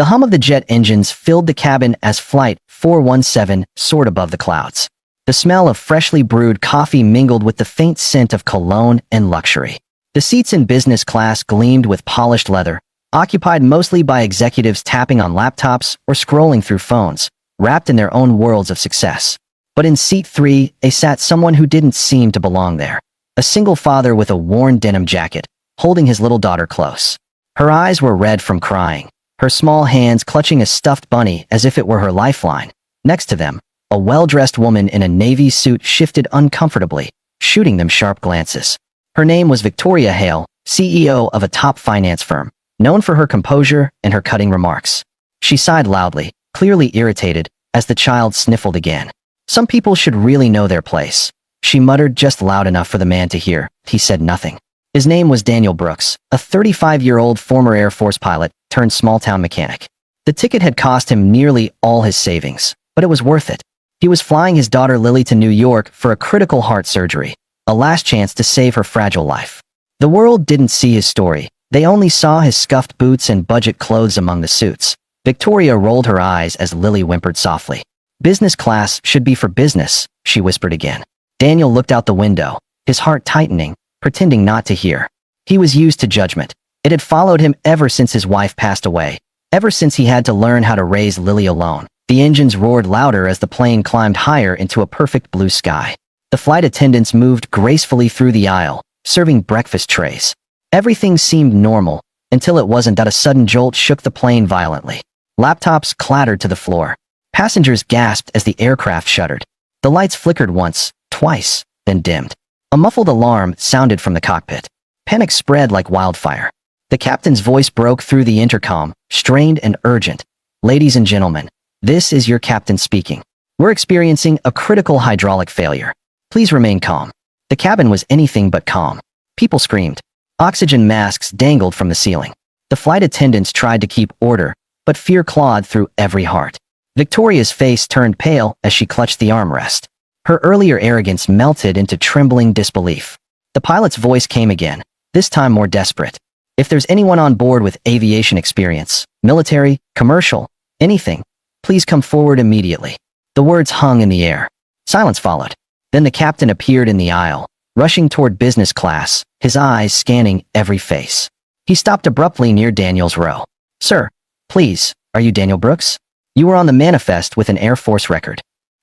The hum of the jet engines filled the cabin as Flight 417 soared above the clouds. The smell of freshly brewed coffee mingled with the faint scent of cologne and luxury. The seats in business class gleamed with polished leather, occupied mostly by executives tapping on laptops or scrolling through phones, wrapped in their own worlds of success. But in seat 3, sat someone who didn't seem to belong there. A single father with a worn denim jacket, holding his little daughter close. Her eyes were red from crying, her small hands clutching a stuffed bunny as if it were her lifeline. Next to them, a well-dressed woman in a navy suit shifted uncomfortably, shooting them sharp glances. Her name was Victoria Hale, CEO of a top finance firm, known for her composure and her cutting remarks. She sighed loudly, clearly irritated, as the child sniffled again. Some people should really know their place. She muttered just loud enough for the man to hear. He said nothing. His name was Daniel Brooks, a 35-year-old former Air Force pilot turned small-town mechanic. The ticket had cost him nearly all his savings, but it was worth it. He was flying his daughter Lily to New York for a critical heart surgery, a last chance to save her fragile life. The world didn't see his story. They only saw his scuffed boots and budget clothes among the suits. Victoria rolled her eyes as Lily whimpered softly. Business class should be for business, she whispered again. Daniel looked out the window, his heart tightening, pretending not to hear. He was used to judgment. It had followed him ever since his wife passed away, ever since he had to learn how to raise Lily alone. The engines roared louder as the plane climbed higher into a perfect blue sky. The flight attendants moved gracefully through the aisle, serving breakfast trays. Everything seemed normal, until it wasn't that a sudden jolt shook the plane violently. Laptops clattered to the floor. Passengers gasped as the aircraft shuddered. The lights flickered once, twice, then dimmed. A muffled alarm sounded from the cockpit. Panic spread like wildfire. The captain's voice broke through the intercom, strained and urgent. Ladies and gentlemen, this is your captain speaking. We're experiencing a critical hydraulic failure. Please remain calm. The cabin was anything but calm. People screamed. Oxygen masks dangled from the ceiling. The flight attendants tried to keep order, but fear clawed through every heart. Victoria's face turned pale as she clutched the armrest. Her earlier arrogance melted into trembling disbelief. The pilot's voice came again, this time more desperate. If there's anyone on board with aviation experience, military, commercial, anything, please come forward immediately. The words hung in the air. Silence followed. Then the captain appeared in the aisle, rushing toward business class, his eyes scanning every face. He stopped abruptly near Daniel's row. Sir, please, are you Daniel Brooks? You were on the manifest with an Air Force record.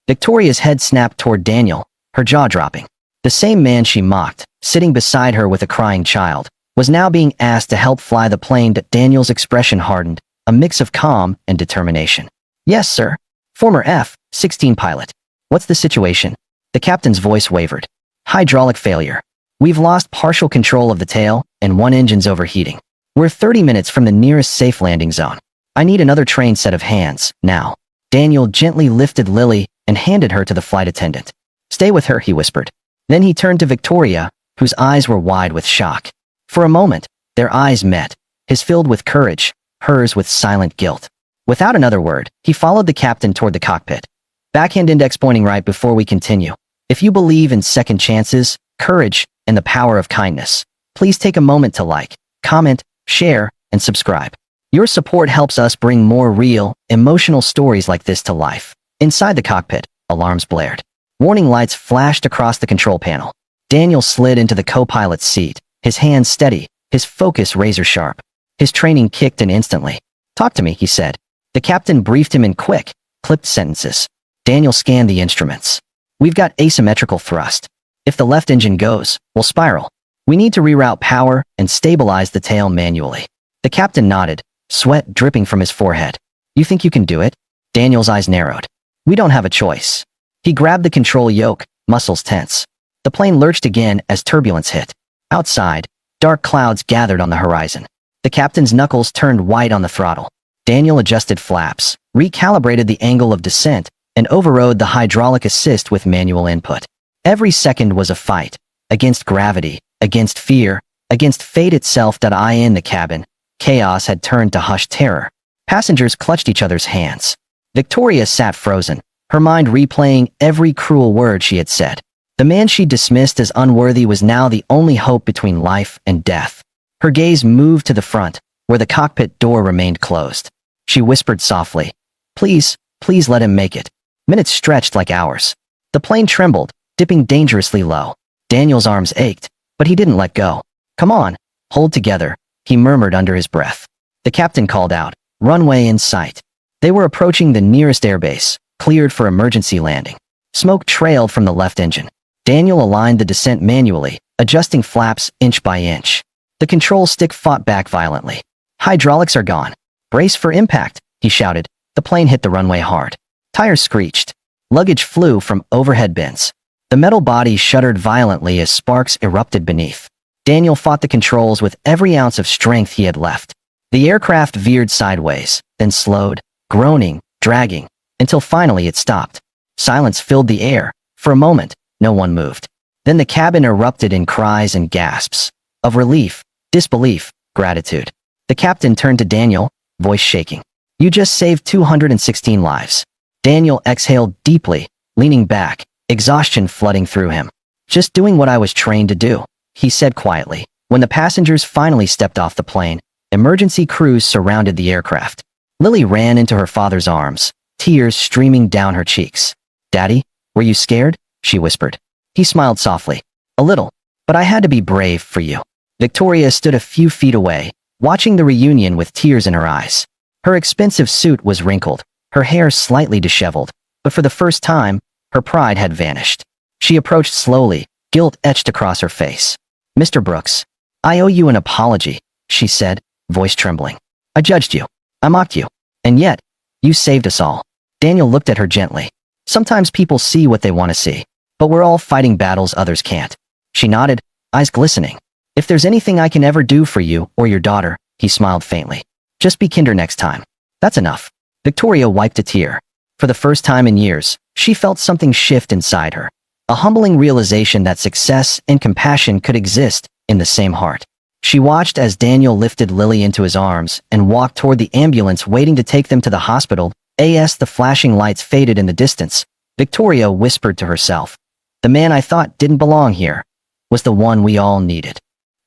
Victoria's head snapped toward Daniel, her jaw dropping. The same man she mocked, sitting beside her with a crying child, was now being asked to help fly the plane. Daniel's expression hardened, a mix of calm and determination. Yes, sir. Former F-16 pilot. What's the situation? The captain's voice wavered. Hydraulic failure. We've lost partial control of the tail, and one engine's overheating. We're 30 minutes from the nearest safe landing zone. I need another trained set of hands, now. Daniel gently lifted Lily and handed her to the flight attendant. Stay with her, he whispered. Then he turned to Victoria, whose eyes were wide with shock. For a moment, their eyes met, his filled with courage, hers with silent guilt. Without another word, he followed the captain toward the cockpit. Backhand index pointing right before we continue. If you believe in second chances, courage, and the power of kindness, please take a moment to like, comment, share, and subscribe. Your support helps us bring more real, emotional stories like this to life. Inside the cockpit, alarms blared. Warning lights flashed across the control panel. Daniel slid into the co-pilot's seat, his hands steady, his focus razor-sharp. His training kicked in instantly. Talk to me, he said. The captain briefed him in quick, clipped sentences. Daniel scanned the instruments. We've got asymmetrical thrust. If the left engine goes, we'll spiral. We need to reroute power and stabilize the tail manually. The captain nodded, sweat dripping from his forehead. You think you can do it? Daniel's eyes narrowed. We don't have a choice. He grabbed the control yoke, muscles tense. The plane lurched again as turbulence hit. Outside, dark clouds gathered on the horizon. The captain's knuckles turned white on the throttle. Daniel adjusted flaps, recalibrated the angle of descent, and overrode the hydraulic assist with manual input. Every second was a fight, against gravity, against fear, against fate itself. In the cabin, chaos had turned to hushed terror. Passengers clutched each other's hands. Victoria sat frozen, her mind replaying every cruel word she had said. The man she dismissed as unworthy was now the only hope between life and death. Her gaze moved to the front, where the cockpit door remained closed. She whispered softly. Please, please let him make it. Minutes stretched like hours. The plane trembled, dipping dangerously low. Daniel's arms ached, but he didn't let go. Come on, hold together, he murmured under his breath. The captain called out, runway in sight. They were approaching the nearest airbase, cleared for emergency landing. Smoke trailed from the left engine. Daniel aligned the descent manually, adjusting flaps inch by inch. The control stick fought back violently. Hydraulics are gone. Brace for impact, he shouted. The plane hit the runway hard. Tires screeched. Luggage flew from overhead bins. The metal body shuddered violently as sparks erupted beneath. Daniel fought the controls with every ounce of strength he had left. The aircraft veered sideways, then slowed, groaning, dragging, until finally it stopped. Silence filled the air. For a moment, no one moved. Then the cabin erupted in cries and gasps. Of relief, disbelief, gratitude. The captain turned to Daniel, voice shaking. You just saved 216 lives. Daniel exhaled deeply, leaning back, exhaustion flooding through him. Just doing what I was trained to do, he said quietly. When the passengers finally stepped off the plane, emergency crews surrounded the aircraft. Lily ran into her father's arms, tears streaming down her cheeks. Daddy, were you scared? She whispered. He smiled softly. A little, but I had to be brave for you. Victoria stood a few feet away, watching the reunion with tears in her eyes. Her expensive suit was wrinkled, her hair slightly disheveled, but for the first time, her pride had vanished. She approached slowly, guilt etched across her face. Mr. Brooks, I owe you an apology, she said, voice trembling. I judged you. I mocked you. And yet, you saved us all. Daniel looked at her gently. Sometimes people see what they want to see, but we're all fighting battles others can't. She nodded, eyes glistening. If there's anything I can ever do for you or your daughter, he smiled faintly. Just be kinder next time. That's enough. Victoria wiped a tear. For the first time in years, she felt something shift inside her. A humbling realization that success and compassion could exist in the same heart. She watched as Daniel lifted Lily into his arms and walked toward the ambulance waiting to take them to the hospital. As the flashing lights faded in the distance, Victoria whispered to herself, the man I thought didn't belong here was the one we all needed.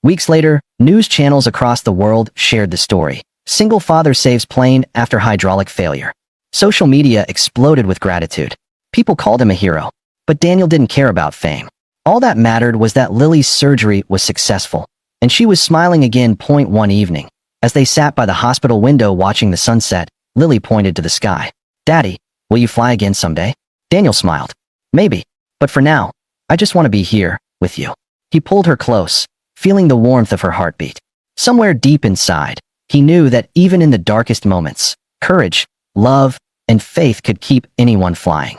Weeks later, news channels across the world shared the story. Single father saves plane after hydraulic failure. Social media exploded with gratitude. People called him a hero. But Daniel didn't care about fame. All that mattered was that Lily's surgery was successful, and she was smiling again. One evening, as they sat by the hospital window watching the sunset, Lily pointed to the sky. Daddy, will you fly again someday? Daniel smiled. Maybe, but for now, I just want to be here, with you. He pulled her close, feeling the warmth of her heartbeat. Somewhere deep inside, he knew that even in the darkest moments, courage, love, and faith could keep anyone flying.